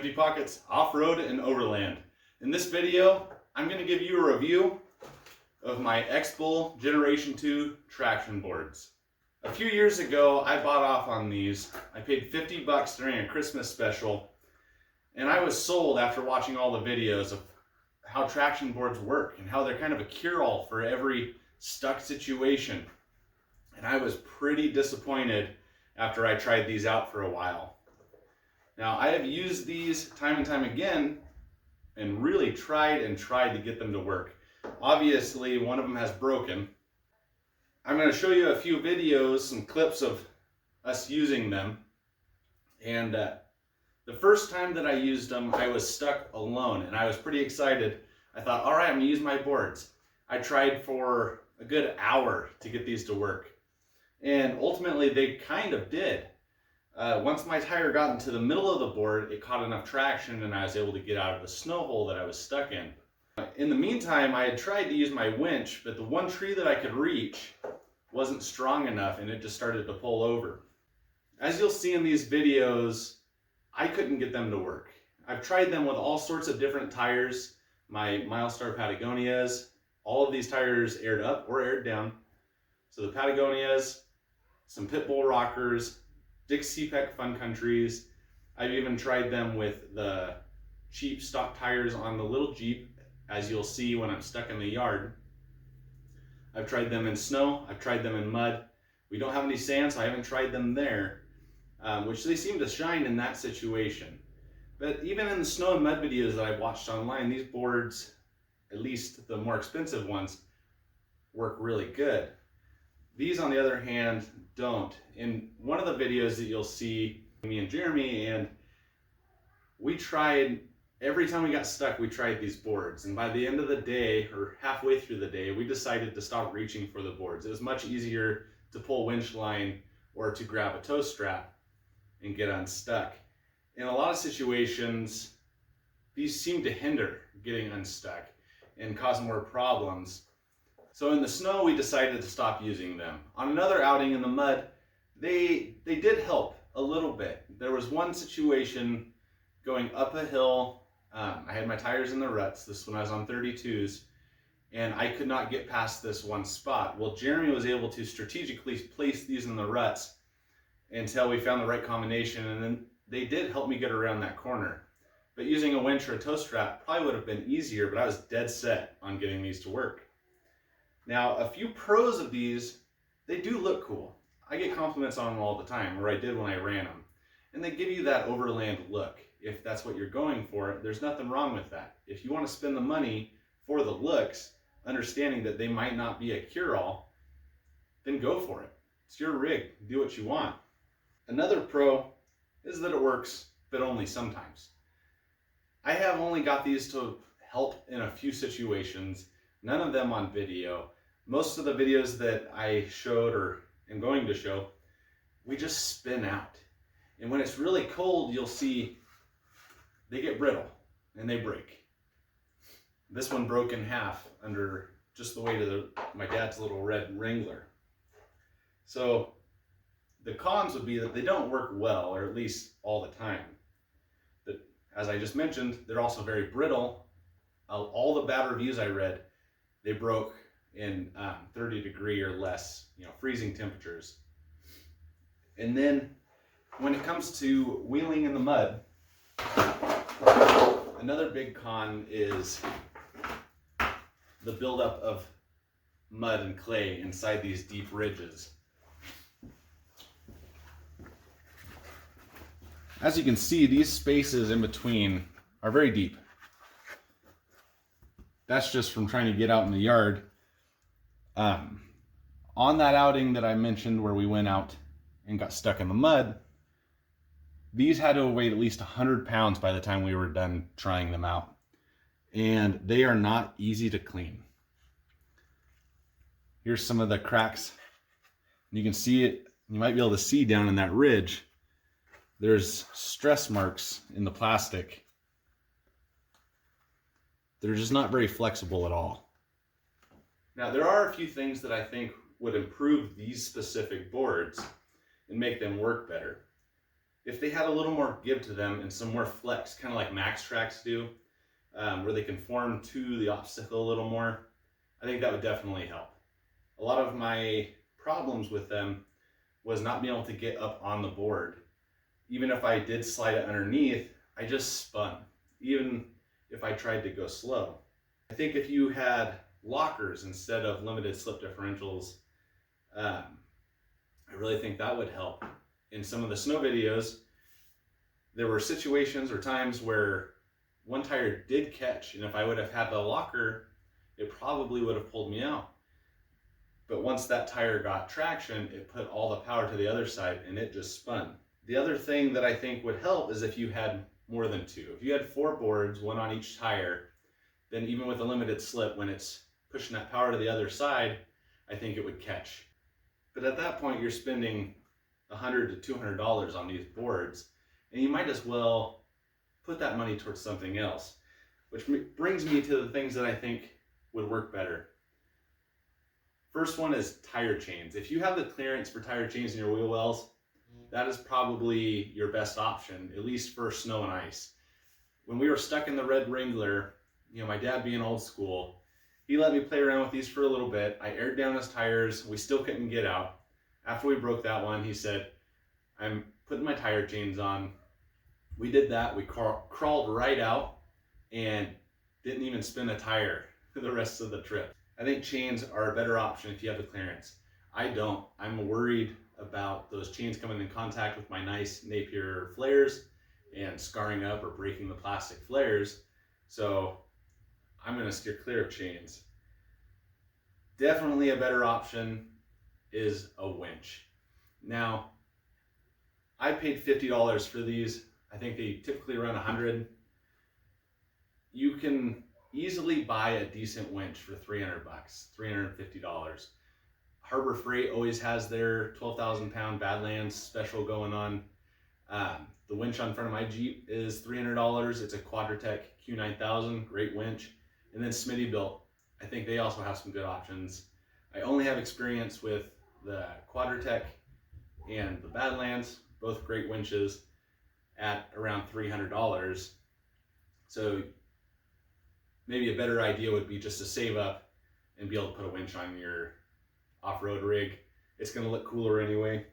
Empty Pockets Off-Road and Overland. In this video, I'm going to give you a review of my X-Bull Generation 2 traction boards. A few years ago, I bought off on these. I paid $50 during a Christmas special, and I was sold after watching all the videos of how traction boards work and how they're kind of a cure-all for every stuck situation. And I was pretty disappointed after I tried these out for a while. Now, I have used these time and time again and really tried to get them to work. Obviously, one of them has broken. I'm going to show you a few videos, some clips of us using them. And the first time that I used them, I was stuck alone and I was pretty excited. I thought, all right, I'm going to use my boards. I tried for a good hour to get these to work. And ultimately, they kind of did. Once my tire got into the middle of the board, it caught enough traction and I was able to get out of the snow hole that I was stuck in. In the meantime, I had tried to use my winch, but the one tree that I could reach wasn't strong enough and it just started to pull over. As you'll see in these videos, I couldn't get them to work. I've tried them with all sorts of different tires, my Milestar Patagonias. All of these tires aired up or aired down. So the Patagonias, some Pitbull Rockers, Dixie Peck Fun Countries. I've even tried them with the cheap stock tires on the little Jeep, as you'll see when I'm stuck in the yard. I've tried them in snow, I've tried them in mud. We don't have any sand, so I haven't tried them there, which they seem to shine in that situation. But even in the snow and mud videos that I've watched online, these boards, at least the more expensive ones, work really good. These, on the other hand, don't. In one of the videos that you'll see, me and Jeremy, and we tried, every time we got stuck, we tried these boards. And by the end of the day, or halfway through the day, we decided to stop reaching for the boards. It was much easier to pull winch line or to grab a tow strap and get unstuck. In a lot of situations, these seem to hinder getting unstuck and cause more problems. So in the snow, we decided to stop using them. On another outing in the mud, they did help a little bit. There was one situation going up a hill. I had my tires in the ruts, this when I was on 32s, and I could not get past this one spot. Well, Jeremy was able to strategically place these in the ruts until we found the right combination, and then they did help me get around that corner. But using a winch or a tow strap probably would have been easier, but I was dead set on getting these to work. Now, a few pros of these, they do look cool. I get compliments on them all the time, or I did when I ran them. And they give you that overland look. If that's what you're going for, there's nothing wrong with that. If you want to spend the money for the looks, understanding that they might not be a cure-all, then go for it. It's your rig. Do what you want. Another pro is that it works, but only sometimes. I have only got these to help in a few situations, none of them on video. Most of the videos that I showed or am going to show, we just spin out. And when it's really cold, you'll see they get brittle and they break. This one broke in half under just the weight of my dad's little red Wrangler. So the cons would be that they don't work well, or at least all the time. But as I just mentioned, they're also very brittle. All the bad reviews I read, they broke in 30 degree or less, freezing temperatures. And then when it comes to wheeling in the mud, another big con is the buildup of mud and clay inside these deep ridges. As you can see, these spaces in between are very deep. That's just from trying to get out in the yard. On that outing that I mentioned where we went out and got stuck in the mud, these had to have weighed at least 100 pounds by the time we were done trying them out. And they are not easy to clean. Here's some of the cracks. You can see it, you might be able to see down in that ridge. There's stress marks in the plastic. They're just not very flexible at all. Now, there are a few things that I think would improve these specific boards and make them work better. if they had a little more give to them and some more flex, kind of like MaxTrax do, where they conform to the obstacle a little more, I think that would definitely help. A lot of my problems with them was not being able to get up on the board. Even if I did slide it underneath, I just spun, even if I tried to go slow. I think if you had lockers instead of limited slip differentials, I really think that would help. In some of the snow videos, there were situations or times where one tire did catch, and if I would have had the locker, it probably would have pulled me out. But once that tire got traction, it put all the power to the other side and it just spun. The other thing that I think would help is if you had more than two. If you had 4 boards, one on each tire, then even with a limited slip, when it's pushing that power to the other side, I think it would catch. But at that point, you're spending $100 to $200 on these boards, and you might as well put that money towards something else. Which brings me to the things that I think would work better. First one is tire chains. If you have the clearance for tire chains in your wheel wells, that is probably your best option, at least for snow and ice. When we were stuck in the red Wrangler, my dad being old school, he let me play around with these for a little bit. I aired down his tires. We still couldn't get out. After we broke that one, he said, I'm putting my tire chains on. We did that. We crawled right out and didn't even spin a tire for the rest of the trip. I think chains are a better option if you have the clearance. I don't. I'm worried about those chains coming in contact with my nice Napier flares and scarring up or breaking the plastic flares. So I'm going to steer clear of chains. Definitely a better option is a winch. Now, I paid $50 for these. I think they typically run $100. You can easily buy a decent winch for $300, $350. Harbor Freight always has their 12,000 pound Badlands special going on. The winch on front of my Jeep is $300. It's a Quadratec Q9000, great winch. And then Smittybilt, I think they also have some good options. I only have experience with the Quadratec and the Badlands, both great winches, at around $300. So maybe a better idea would be just to save up and be able to put a winch on your off-road rig. It's going to look cooler anyway.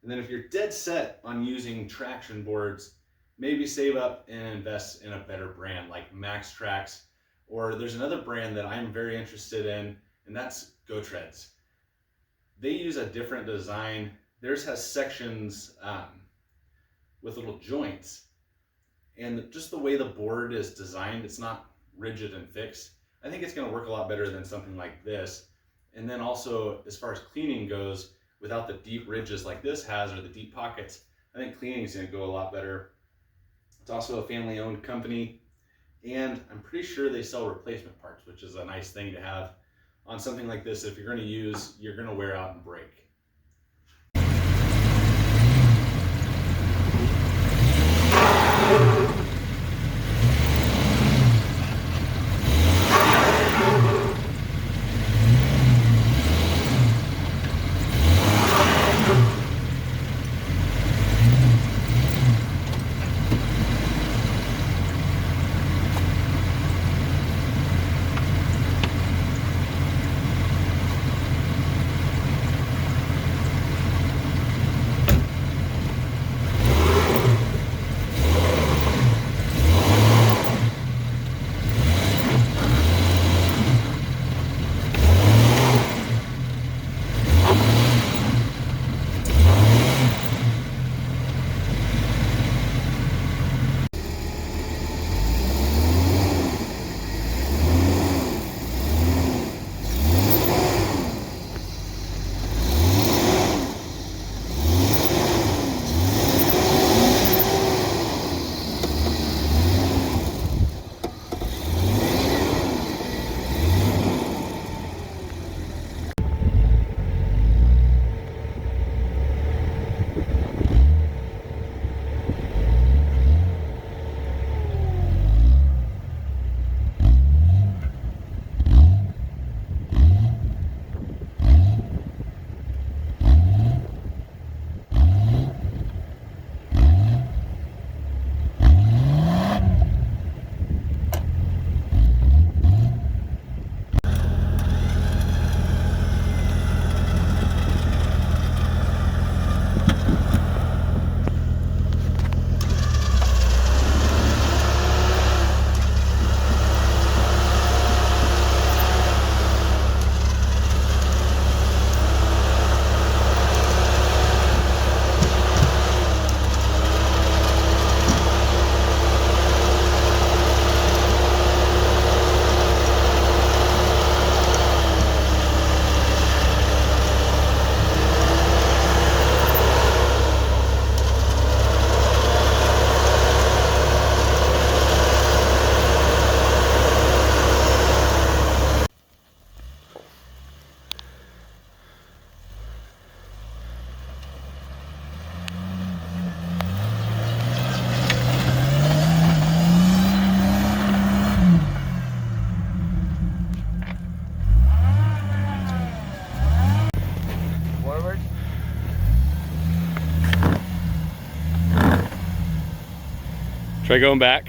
And then if you're dead set on using traction boards, maybe save up and invest in a better brand like MaxTrax, or there's another brand that I'm very interested in, and that's GoTreads. They use a different design. Theirs has sections with little joints, and just the way the board is designed, it's not rigid and fixed. I think it's going to work a lot better than something like this. And then also, as far as cleaning goes, without the deep ridges like this has or the deep pockets, I think cleaning is going to go a lot better. It's also a family-owned company, and I'm pretty sure they sell replacement parts, which is a nice thing to have on something like this. If you're going to use, you're going to wear out and break. Try going back.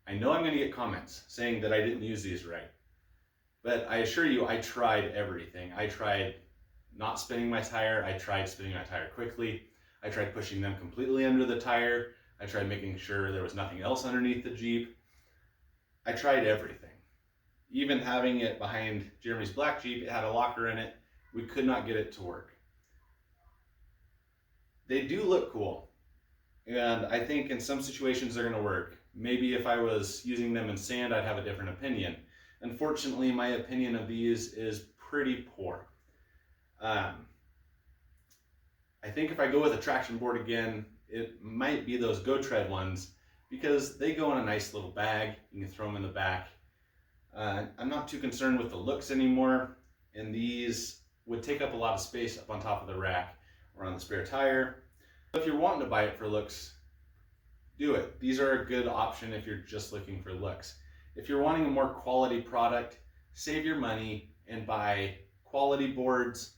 I know I'm going to get comments saying that I didn't use these right, but I assure you I tried everything. I tried not spinning my tire, I tried spinning my tire quickly, I tried pushing them completely under the tire, I tried making sure there was nothing else underneath the Jeep. I tried everything. Even having it behind Jeremy's black Jeep, it had a locker in it, we could not get it to work. They do look cool, and I think in some situations they're going to work. Maybe if I was using them in sand, I'd have a different opinion. Unfortunately, my opinion of these is pretty poor. I think if I go with a traction board again, it might be those GoTread ones, because they go in a nice little bag. You can throw them in the back. I'm not too concerned with the looks anymore, and these would take up a lot of space up on top of the rack or on the spare tire. If you're wanting to buy it for looks, do it. These are a good option if you're just looking for looks. If you're wanting a more quality product, save your money and buy quality boards,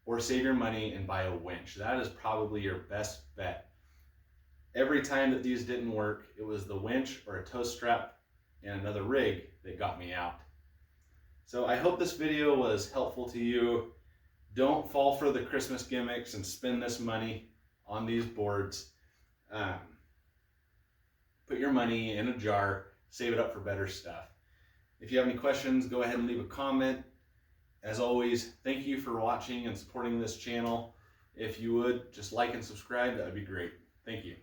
or save your money and buy a winch. That is probably your best bet. Every time that these didn't work, it was the winch or a tow strap and another rig that got me out. So I hope this video was helpful to you. Don't fall for the Christmas gimmicks and spend this money on these boards. Put your money in a jar, save it up for better stuff. If you have any questions, go ahead and leave a comment. As always, thank you for watching and supporting this channel. If you would, just like and subscribe, that would be great. Thank you.